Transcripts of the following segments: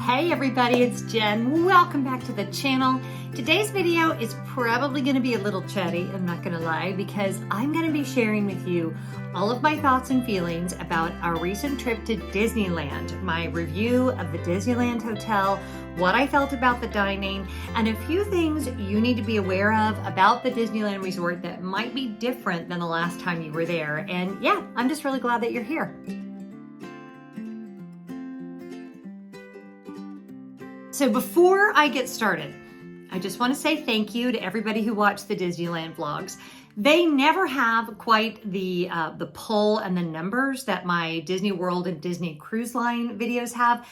Hey everybody, it's Jen. Welcome back to the channel. Today's video is probably going to be a little chatty, I'm not going to lie, because I'm going to be sharing with you all of my thoughts and feelings about our recent trip to Disneyland, my review of the Disneyland Hotel, what I felt about the dining, and a few things you need to be aware of about the Disneyland Resort that might be different than the last time you were there. And yeah, I'm just really glad that you're here. So before I get started, I just want to say thank you to everybody who watched the Disneyland vlogs. They never have quite the pull and the numbers that my Disney World and Disney Cruise Line videos have,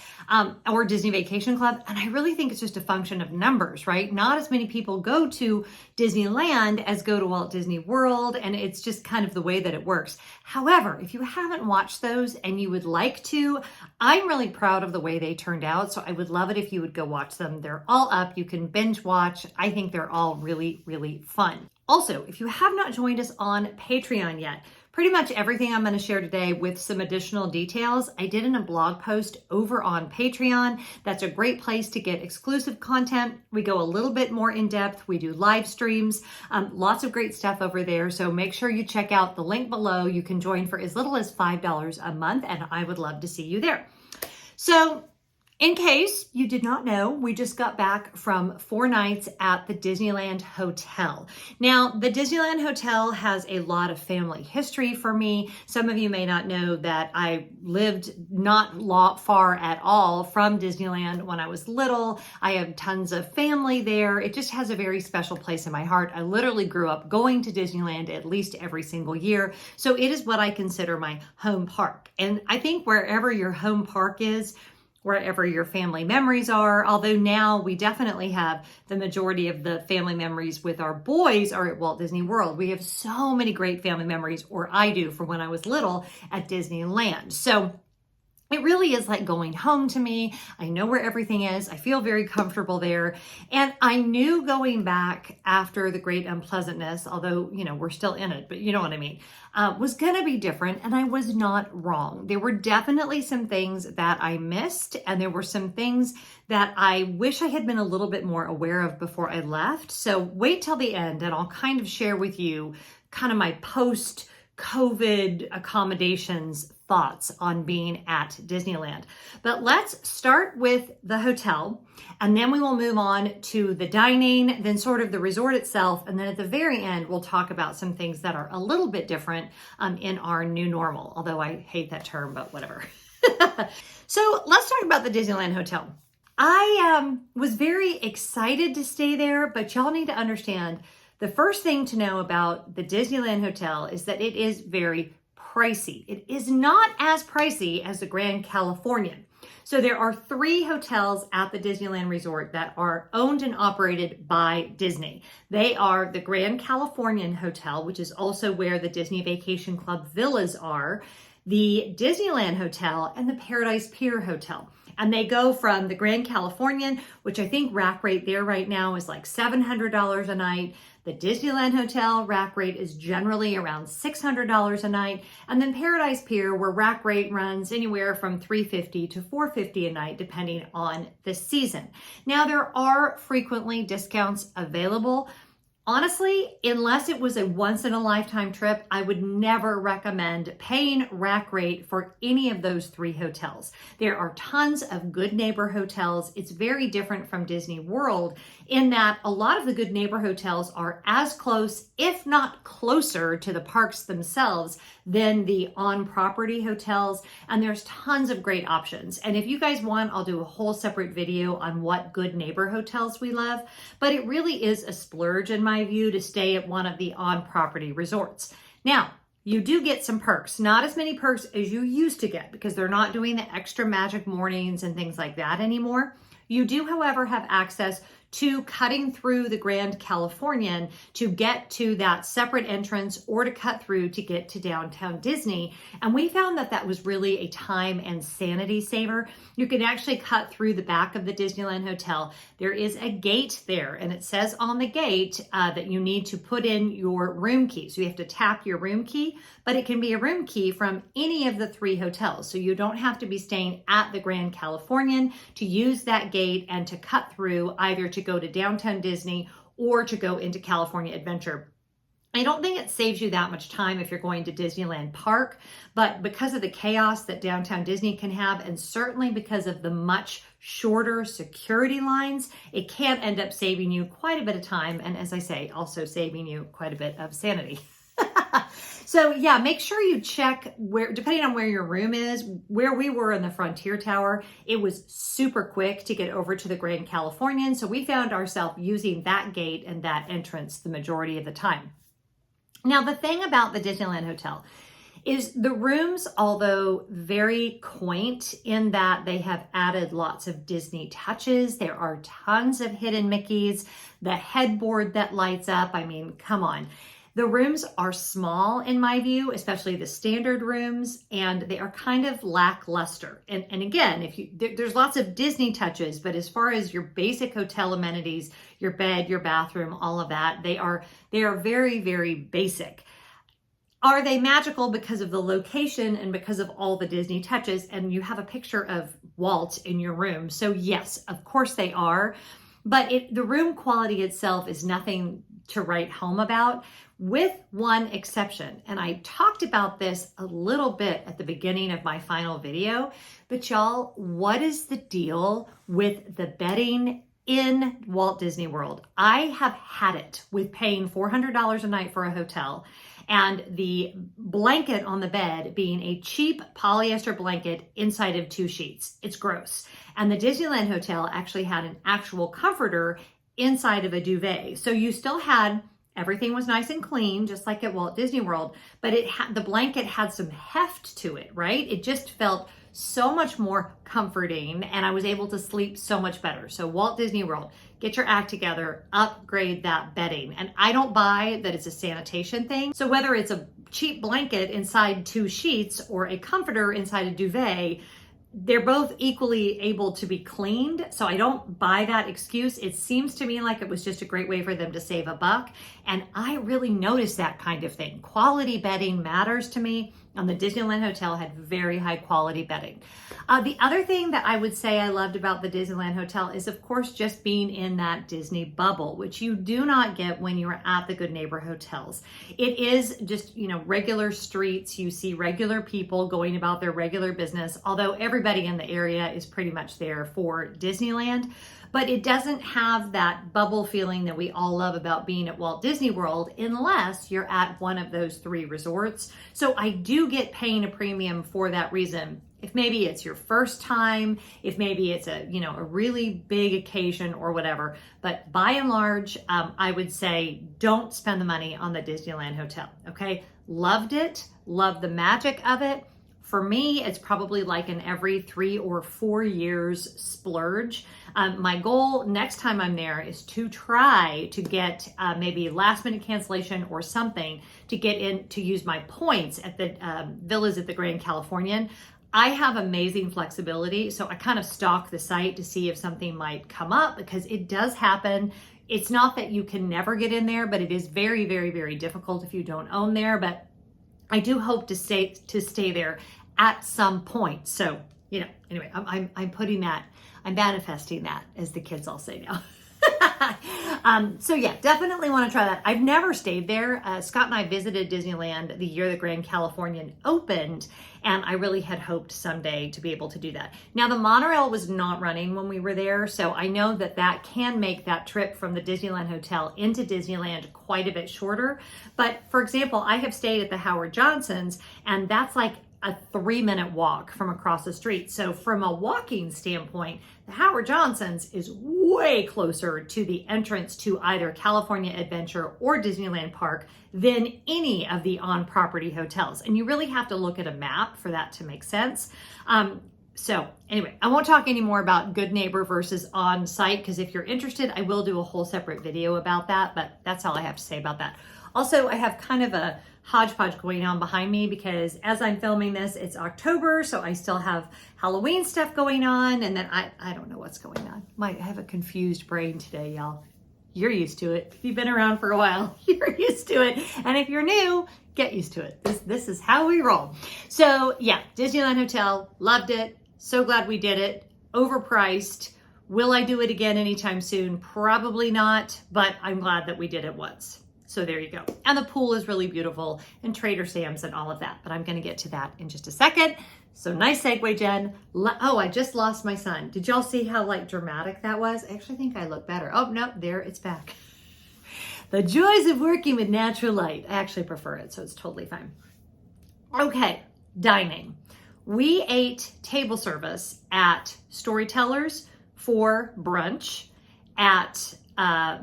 or Disney Vacation Club. And I really think it's just a function of numbers, right? Not as many people go to Disneyland as go to Walt Disney World, and it's just kind of the way that it works. However, if you haven't watched those and you would like to, I'm really proud of the way they turned out. So I would love it if you would go watch them. They're all up. You can binge watch. I think they're all really, really fun. Also, if you have not joined us on Patreon yet, pretty much everything I'm going to share today with some additional details, I did in a blog post over on Patreon. That's a great place to get exclusive content. We go a little bit more in depth. We do live streams, lots of great stuff over there. So make sure you check out the link below. You can join for as little as $5 a month, and I would love to see you there. So, in case you did not know, we just got back from 4 nights at the Disneyland Hotel. Now, the Disneyland Hotel has a lot of family history for me. Some of you may not know that I lived not far at all from Disneyland when I was little. I have tons of family there. It just has a very special place in my heart. I literally grew up going to Disneyland at least every single year. So it is what I consider my home park. And I think wherever your home park is, wherever your family memories are, although now we definitely have the majority of the family memories with our boys are at Walt Disney World. We have so many great family memories, or I do, from when I was little at Disneyland. So it really is like going home to me. I know where everything is. I feel very comfortable there. And I knew going back after the great unpleasantness, although, you know, we're still in it, but you know what I mean, was going to be different. And I was not wrong. There were definitely some things that I missed. And there were some things that I wish I had been a little bit more aware of before I left. So wait till the end and I'll kind of share with you kind of my post-COVID accommodations thoughts on being at Disneyland. But let's start with the hotel, and then we will move on to the dining, then sort of the resort itself, and then at the very end, we'll talk about some things that are a little bit different in our new normal, although I hate that term, but whatever. So let's talk about the Disneyland Hotel. I was very excited to stay there, but y'all need to understand, the first thing to know about the Disneyland Hotel is that it is very pricey. It is not as pricey as the Grand Californian. So there are 3 hotels at the Disneyland Resort that are owned and operated by Disney. They are the Grand Californian Hotel, which is also where the Disney Vacation Club villas are, the Disneyland Hotel, and the Paradise Pier Hotel. And they go from the Grand Californian, which I think rack rate there right now is like $700 a night. The Disneyland Hotel rack rate is generally around $600 a night. And then Paradise Pier, where rack rate runs anywhere from $350 to $450 a night, depending on the season. Now, there are frequently discounts available. Honestly, unless it was a once-in-a-lifetime trip, I would never recommend paying rack rate for any of those 3 hotels. There are tons of Good Neighbor hotels. It's very different from Disney World in that a lot of the Good Neighbor hotels are as close, if not closer, to the parks themselves than the on-property hotels. And there's tons of great options. And if you guys want, I'll do a whole separate video on what Good Neighbor hotels we love. But it really is a splurge in my view to stay at one of the on-property resorts. Now, you do get some perks, not as many perks as you used to get because they're not doing the extra magic mornings and things like that anymore. You do, however, have access to cutting through the Grand Californian to get to that separate entrance or to cut through to get to downtown Disney. And we found that that was really a time and sanity saver. You can actually cut through the back of the Disneyland Hotel. There is a gate there, and it says on the gate that you need to put in your room key. So you have to tap your room key, but it can be a room key from any of the 3 hotels. So you don't have to be staying at the Grand Californian to use that gate and to cut through either to go to downtown Disney or to go into California Adventure. I don't think it saves you that much time if you're going to Disneyland Park, but because of the chaos that downtown Disney can have, and certainly because of the much shorter security lines, it can end up saving you quite a bit of time. And as I say, also saving you quite a bit of sanity. So yeah, make sure you check where, depending on where your room is. Where we were in the Frontier Tower, it was super quick to get over to the Grand Californian. So we found ourselves using that gate and that entrance the majority of the time. Now, the thing about the Disneyland Hotel is the rooms, although very quaint in that they have added lots of Disney touches. There are tons of hidden Mickeys, the headboard that lights up. I mean, come on. The rooms are small in my view, especially the standard rooms, and they are kind of lackluster. And again, there's lots of Disney touches, but as far as your basic hotel amenities, your bed, your bathroom, all of that, they are very, very basic. Are they magical because of the location and because of all the Disney touches? And you have a picture of Walt in your room. So yes, of course they are, but the room quality itself is nothing to write home about, with one exception. And I talked about this a little bit at the beginning of my final video, but y'all, what is the deal with the bedding in Walt Disney World? I have had it with paying $400 a night for a hotel and the blanket on the bed being a cheap polyester blanket inside of 2 sheets. It's gross. And the Disneyland Hotel actually had an actual comforter inside of a duvet. So you still had, everything was nice and clean, just like at Walt Disney World, but the blanket had some heft to it, right? It just felt so much more comforting, and I was able to sleep so much better. So Walt Disney World, get your act together, upgrade that bedding. And I don't buy that it's a sanitation thing. So whether it's a cheap blanket inside 2 sheets or a comforter inside a duvet, they're both equally able to be cleaned. So I don't buy that excuse. It seems to me like it was just a great way for them to save a buck. And I really noticed that kind of thing. Quality bedding matters to me. And the Disneyland Hotel had very high quality bedding. The other thing that I would say I loved about the Disneyland Hotel is, of course, just being in that Disney bubble, which you do not get when you're at the Good Neighbor hotels. It is just, regular streets. You see regular people going about their regular business, although everybody in the area is pretty much there for Disneyland. But it doesn't have that bubble feeling that we all love about being at Walt Disney World unless you're at one of those 3 resorts. So I do get paying a premium for that reason. If maybe it's your first time, if maybe it's a really big occasion or whatever. But by and large, I would say don't spend the money on the Disneyland Hotel, okay? Loved it, loved the magic of it. For me, it's probably like an every 3 or 4 years splurge. My goal next time I'm there is to try to get maybe last minute cancellation or something to get in to use my points at the villas at the Grand Californian. I have amazing flexibility, so I kind of stalk the site to see if something might come up because it does happen. It's not that you can never get in there, but it is very, very, very difficult if you don't own there. But I do hope to stay there at some point. So, anyway, I'm putting that, I'm manifesting that, as the kids all say now. So yeah, definitely want to try that. I've never stayed there. Scott and I visited Disneyland the year the Grand Californian opened, and I really had hoped someday to be able to do that. Now, the monorail was not running when we were there, so I know that can make that trip from the Disneyland Hotel into Disneyland quite a bit shorter. But for example, I have stayed at the Howard Johnson's, and that's like a 3-minute walk from across the street. So from a walking standpoint, the Howard Johnson's is way closer to the entrance to either California Adventure or Disneyland Park than any of the on-property hotels. And you really have to look at a map for that to make sense. So anyway, I won't talk anymore about good neighbor versus on site, because if you're interested, I will do a whole separate video about that, but that's all I have to say about that. Also, I have kind of a hodgepodge going on behind me because as I'm filming this, it's October, so I still have Halloween stuff going on, and then I don't know what's going on. I have a confused brain today, y'all. You're used to it. If you've been around for a while, you're used to it. And if you're new, get used to it. This is how we roll. So yeah, Disneyland Hotel, loved it. So glad we did it. Overpriced. Will I do it again anytime soon? Probably not, but I'm glad that we did it once. So there you go. And the pool is really beautiful, and Trader Sam's and all of that, but I'm gonna get to that in just a second. So nice segue, Jen. Oh, I just lost my son. Did y'all see how like dramatic that was? I actually think I look better. Oh, no, there, it's back. The joys of working with natural light. I actually prefer it, so it's totally fine. Okay, dining. We ate table service at Storytellers for brunch, at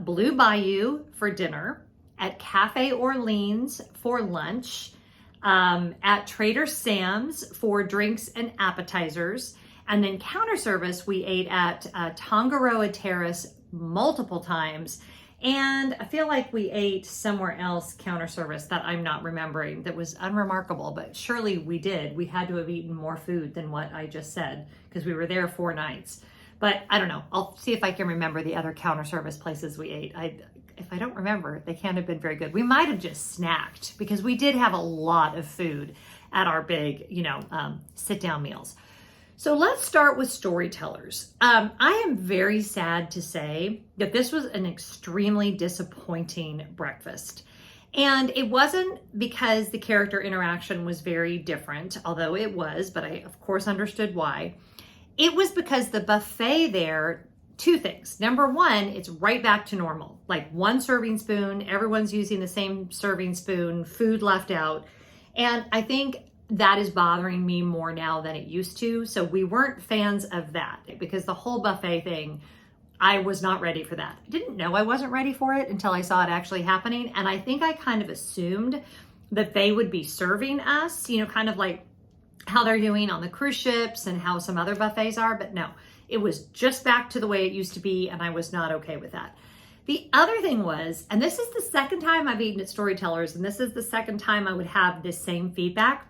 Blue Bayou for dinner, at Cafe Orleans for lunch, at Trader Sam's for drinks and appetizers, and then counter service we ate at Tongaroa Terrace multiple times. And I feel like we ate somewhere else counter service that I'm not remembering that was unremarkable, but surely we did. We had to have eaten more food than what I just said because we were there 4 nights. But I don't know. I'll see if I can remember the other counter service places we ate. If I don't remember, they can't have been very good. We might have just snacked because we did have a lot of food at our big, sit-down meals. So let's start with Storytellers. I am very sad to say that this was an extremely disappointing breakfast. And it wasn't because the character interaction was very different, although it was, but I of course understood why. It was because the buffet there, 2 things. Number one, it's right back to normal. Like 1 serving spoon, everyone's using the same serving spoon, food left out. And I think that is bothering me more now than it used to. So we weren't fans of that because the whole buffet thing, I was not ready for that. I didn't know I wasn't ready for it until I saw it actually happening. And I think I kind of assumed that they would be serving us, kind of like how they're doing on the cruise ships and how some other buffets are. But no, it was just back to the way it used to be. And I was not okay with that. The other thing was, and this is the second time I've eaten at Storytellers, and this is the second time I would have this same feedback.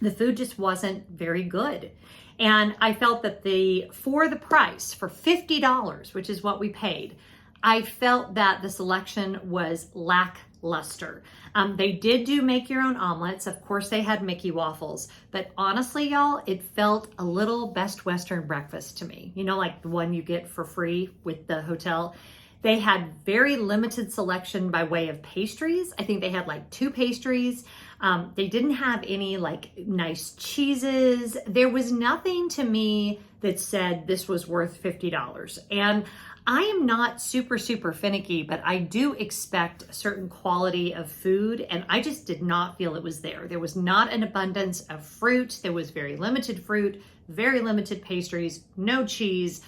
The food just wasn't very good. And I felt that for the price, for $50, which is what we paid, I felt that the selection was lackluster. They did do make your own omelets. Of course, they had Mickey waffles. But honestly, y'all, it felt a little Best Western breakfast to me. Like the one you get for free with the hotel. They had very limited selection by way of pastries. I think they had like 2 pastries. They didn't have any like nice cheeses. There was nothing to me that said this was worth $50. And I am not super finicky, but I do expect a certain quality of food. And I just did not feel it was there. There was not an abundance of fruit. There was very limited fruit, very limited pastries, no cheese.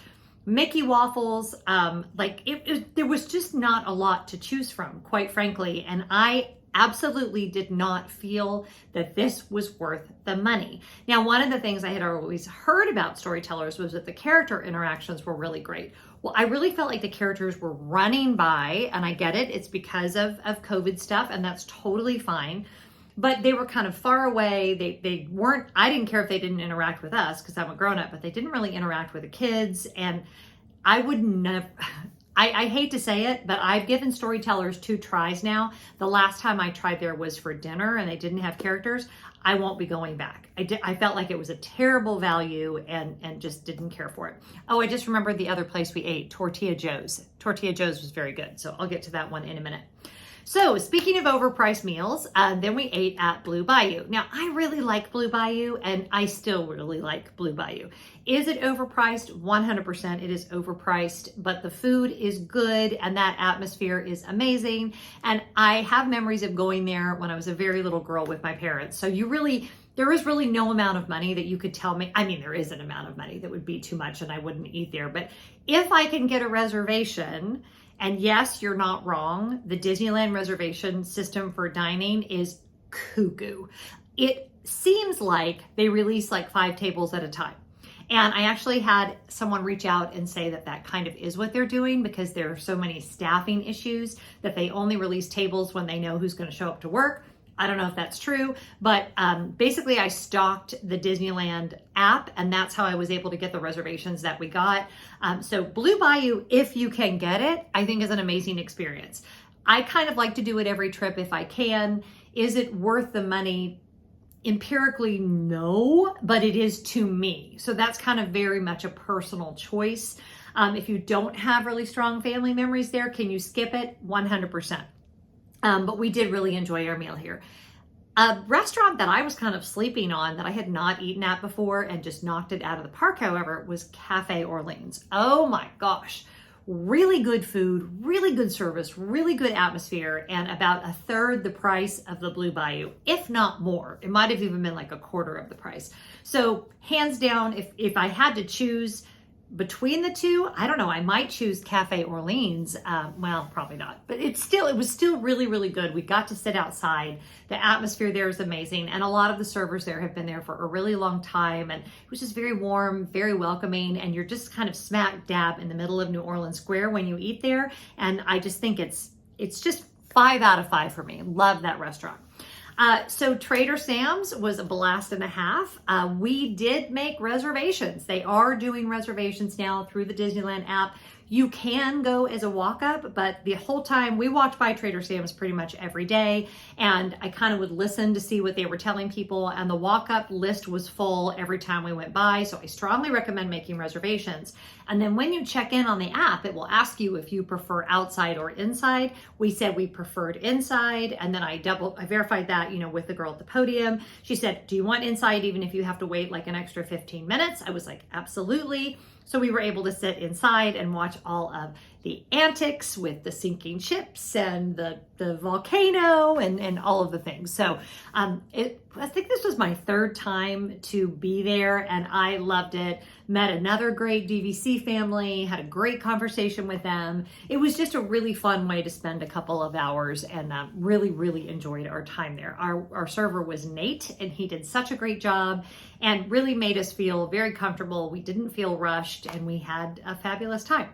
Mickey waffles, there was just not a lot to choose from, quite frankly. And I absolutely did not feel that this was worth the money. Now, one of the things I had always heard about Storytellers was that the character interactions were really great. Well, I really felt like the characters were running by, and I get it. It's because of COVID stuff, and that's totally fine. But they were kind of far away. They weren't, I didn't care if they didn't interact with us because I'm a grown up, but they didn't really interact with the kids. And I would never, I hate to say it, but I've given Storytellers 2 tries now. The last time I tried there was for dinner and they didn't have characters. I won't be going back. I felt like it was a terrible value and just didn't care for it. Oh, I just remembered the other place we ate, Tortilla Joe's. Tortilla Joe's was very good. So I'll get to that one in a minute. So speaking of overpriced meals, then we ate at Blue Bayou. Now, I really like Blue Bayou, and I still really like Blue Bayou. Is it overpriced? 100% it is overpriced, but the food is good, and that atmosphere is amazing. And I have memories of going there when I was a very little girl with my parents. So there is really no amount of money that you could tell me. I mean, there is an amount of money that would be too much, and I wouldn't eat there. But if I can get a reservation, and yes, you're not wrong, the Disneyland reservation system for dining is cuckoo. It seems like they release like 5 tables at a time. And I actually had someone reach out and say that that kind of is what they're doing, because there are so many staffing issues that they only release tables when they know who's going to show up to work. I don't know if that's true, but basically I stalked the Disneyland app, and that's how I was able to get the reservations that we got. So Blue Bayou, if you can get it, I think is an amazing experience. I kind of like to do it every trip if I can. Is it worth the money? Empirically, no, but it is to me. So that's kind of very much a personal choice. If you don't have really strong family memories there, can you skip it? 100%. But we did really enjoy our meal here. A restaurant that I was kind of sleeping on that I had not eaten at before and just knocked it out of the park, however, was Cafe Orleans. Oh my gosh. Really good food, really good service, really good atmosphere, and about a third the price of the Blue Bayou, if not more. It might have even been like a quarter of the price. So hands down, if I had to choose between the two, I don't know, I might choose Cafe Orleans. Well, probably not, but it was still really, really good. We got to sit outside. The atmosphere there is amazing. And a lot of the servers there have been there for a really long time. And it was just very warm, very welcoming. And you're just kind of smack dab in the middle of New Orleans Square when you eat there. And I just think it's just 5 out of 5 for me. Love that restaurant. So Trader Sam's was a blast and a half. We did make reservations. They are doing reservations now through the Disneyland app. You can go as a walk-up, but the whole time we walked by Trader Sam's pretty much every day, and I kind of would listen to see what they were telling people, and the walk-up list was full every time we went by, so I strongly recommend making reservations. And then when you check in on the app, it will ask you if you prefer outside or inside. We said we preferred inside, and then I verified that, with the girl at the podium. She said, do you want inside even if you have to wait like an extra 15 minutes? I was like, absolutely. So we were able to sit inside and watch all of the antics with the sinking ships and the volcano and all of the things. So I think this was my 3rd time to be there, and I loved it. Met another great DVC family, had a great conversation with them. It was just a really fun way to spend a couple of hours, and really, really enjoyed our time there. Our server was Nate, and he did such a great job and really made us feel very comfortable. We didn't feel rushed, and we had a fabulous time.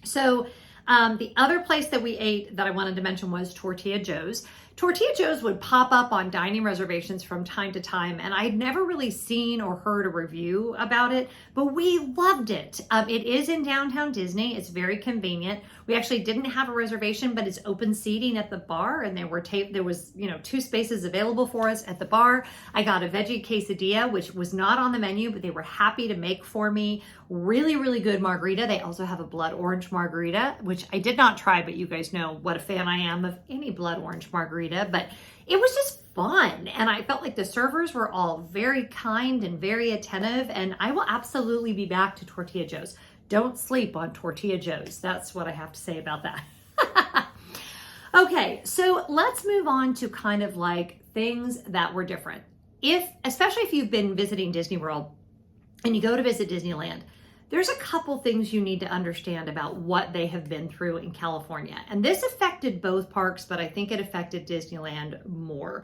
So the other place that we ate that I wanted to mention was Tortilla Joe's. Tortilla Joe's would pop up on dining reservations from time to time, and I'd never really seen or heard a review about it, but we loved it. It is in downtown Disney. It's very convenient. We actually didn't have a reservation, but it's open seating at the bar, and there was 2 spaces available for us at the bar. I got a veggie quesadilla, which was not on the menu, but they were happy to make for me. Really, really good margarita. They also have a blood orange margarita, which I did not try, but you guys know what a fan I am of any blood orange margarita, but it was just fun. And I felt like the servers were all very kind and very attentive, and I will absolutely be back to Tortilla Joe's. Don't sleep on Tortilla Joe's. That's what I have to say about that. Okay, so let's move on to kind of like things that were different. Especially if you've been visiting Disney World and you go to visit Disneyland, there's a couple things you need to understand about what they have been through in California. And this affected both parks, but I think it affected Disneyland more.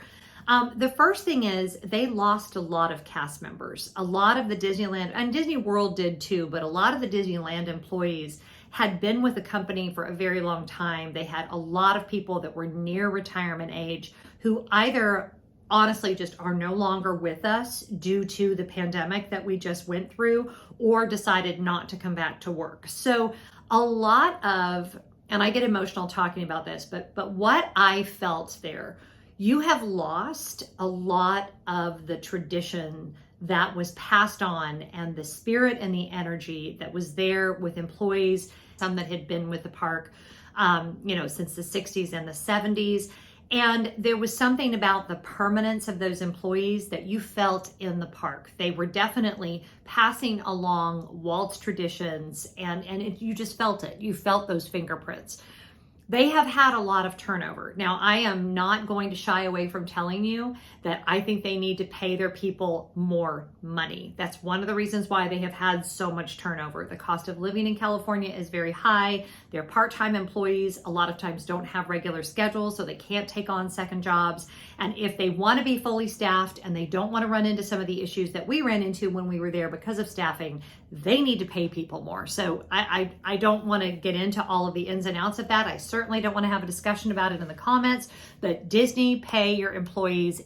The first thing is they lost a lot of cast members. A lot of the Disneyland, and Disney World did too, but a lot of the Disneyland employees had been with the company for a very long time. They had a lot of people that were near retirement age who either honestly just are no longer with us due to the pandemic that we just went through, or decided not to come back to work. So a lot of, and I get emotional talking about this, but what I felt there, you have lost a lot of the tradition that was passed on and the spirit and the energy that was there with employees, some that had been with the park, since the 60s and the 70s. And there was something about the permanence of those employees that you felt in the park. They were definitely passing along Walt's traditions, and you just felt it. You felt those fingerprints. They have had a lot of turnover. Now, I am not going to shy away from telling you that I think they need to pay their people more money. That's one of the reasons why they have had so much turnover. The cost of living in California is very high. Their part-time employees a lot of times don't have regular schedules, so they can't take on second jobs. And if they want to be fully staffed and they don't want to run into some of the issues that we ran into when we were there because of staffing, they need to pay people more. So I don't want to get into all of the ins and outs of that. I certainly don't want to have a discussion about it in the comments, but Disney, pay your employees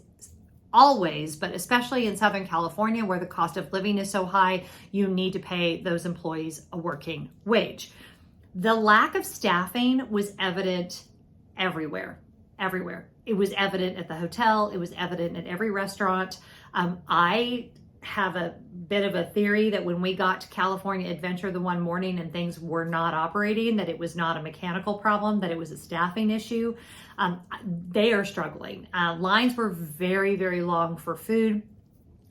always, but especially in Southern California where the cost of living is so high, you need to pay those employees a working wage. The lack of staffing was evident everywhere. It was evident at the hotel. It was evident at every restaurant. I have a bit of a theory that when we got to California Adventure the one morning and things were not operating, that it was not a mechanical problem, that it was a staffing issue. They are struggling. Lines were very, very long for food.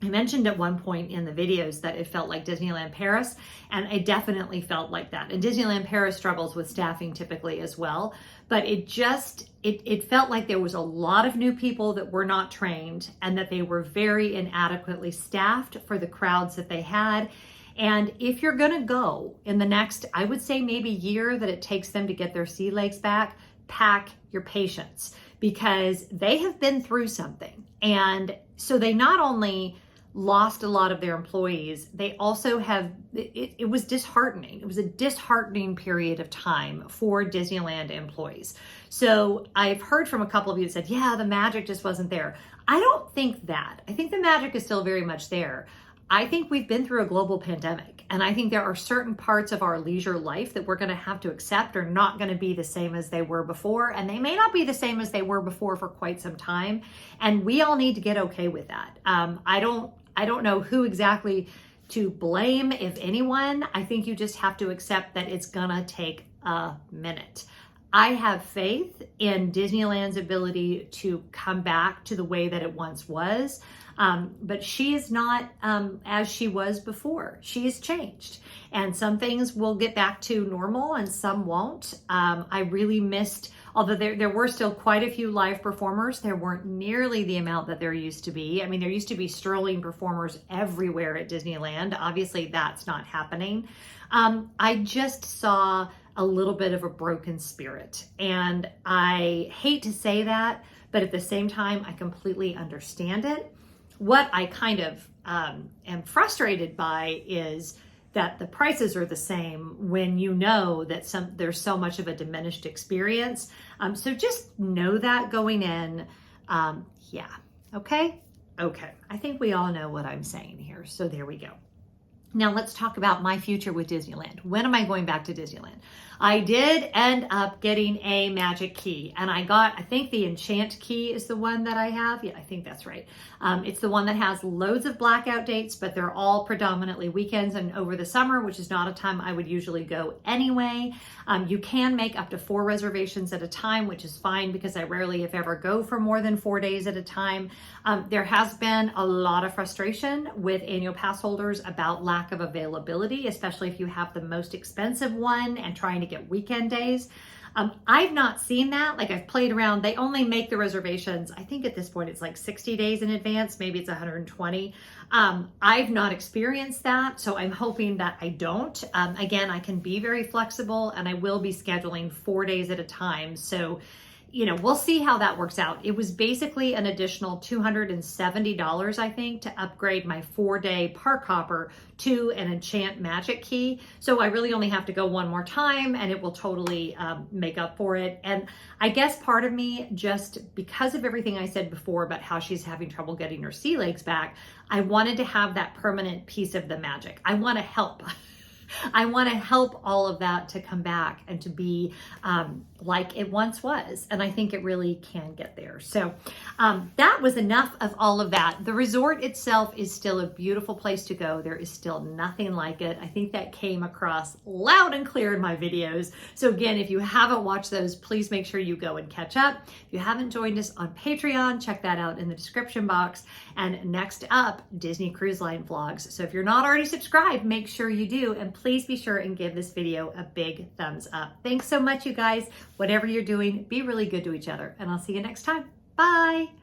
I mentioned at one point in the videos that it felt like Disneyland Paris, and it definitely felt like that. And Disneyland Paris struggles with staffing typically as well, but it felt like there was a lot of new people that were not trained and that they were very inadequately staffed for the crowds that they had. And if you're gonna go in the next, I would say maybe year that it takes them to get their sea legs back, pack your patience, because they have been through something. And so they not only lost a lot of their employees, they also have, it was disheartening. It was a disheartening period of time for Disneyland employees. So I've heard from a couple of you that said, yeah, the magic just wasn't there. I don't think that. I think the magic is still very much there. I think we've been through a global pandemic, and I think there are certain parts of our leisure life that we're going to have to accept are not going to be the same as they were before, and they may not be the same as they were before for quite some time, and we all need to get okay with that. I don't know who exactly to blame, if anyone. I think you just have to accept that it's gonna take a minute. I have faith in Disneyland's ability to come back to the way that it once was, but she is not as she was before. She has changed, and some things will get back to normal and some won't. I really missed, although there were still quite a few live performers, there weren't nearly the amount that there used to be. I mean, there used to be strolling performers everywhere at Disneyland. Obviously, that's not happening. I just saw a little bit of a broken spirit, and I hate to say that, but at the same time, I completely understand it. What I kind of am frustrated by is that the prices are the same when you know that there's so much of a diminished experience. So just know that going in. Yeah, okay? Okay, I think we all know what I'm saying here, so there we go. Now let's talk about my future with Disneyland. When am I going back to Disneyland? I did end up getting a magic key, and I think the Enchant key is the one that I have. Yeah, I think that's right. It's the one that has loads of blackout dates, but they're all predominantly weekends and over the summer, which is not a time I would usually go anyway. You can make up to 4 reservations at a time, which is fine because I rarely, if ever, go for more than 4 days at a time. There has been a lot of frustration with annual pass holders about lack of availability, especially if you have the most expensive one and trying to get weekend days. I've not seen that. Like, I've played around. They only make the reservations, I think at this point it's like 60 days in advance, maybe it's 120. I've not experienced that, so I'm hoping that I don't. Again, I can be very flexible, and I will be scheduling 4 days at a time. So, you know, we'll see how that works out. It was basically an additional $270, I think, to upgrade my 4-day park hopper to an Enchant magic key. So I really only have to go one more time, and it will totally make up for it. And I guess part of me, just because of everything I said before about how she's having trouble getting her sea legs back, I wanted to have that permanent piece of the magic. I want to help. I want to help all of that to come back and to be like it once was. And I think it really can get there. So that was enough of all of that. The resort itself is still a beautiful place to go. There is still nothing like it. I think that came across loud and clear in my videos. So again, if you haven't watched those, please make sure you go and catch up. If you haven't joined us on Patreon, check that out in the description box. And next up, Disney Cruise Line vlogs. So if you're not already subscribed, make sure you do. And please be sure and give this video a big thumbs up. Thanks so much, you guys. Whatever you're doing, be really good to each other, and I'll see you next time. Bye.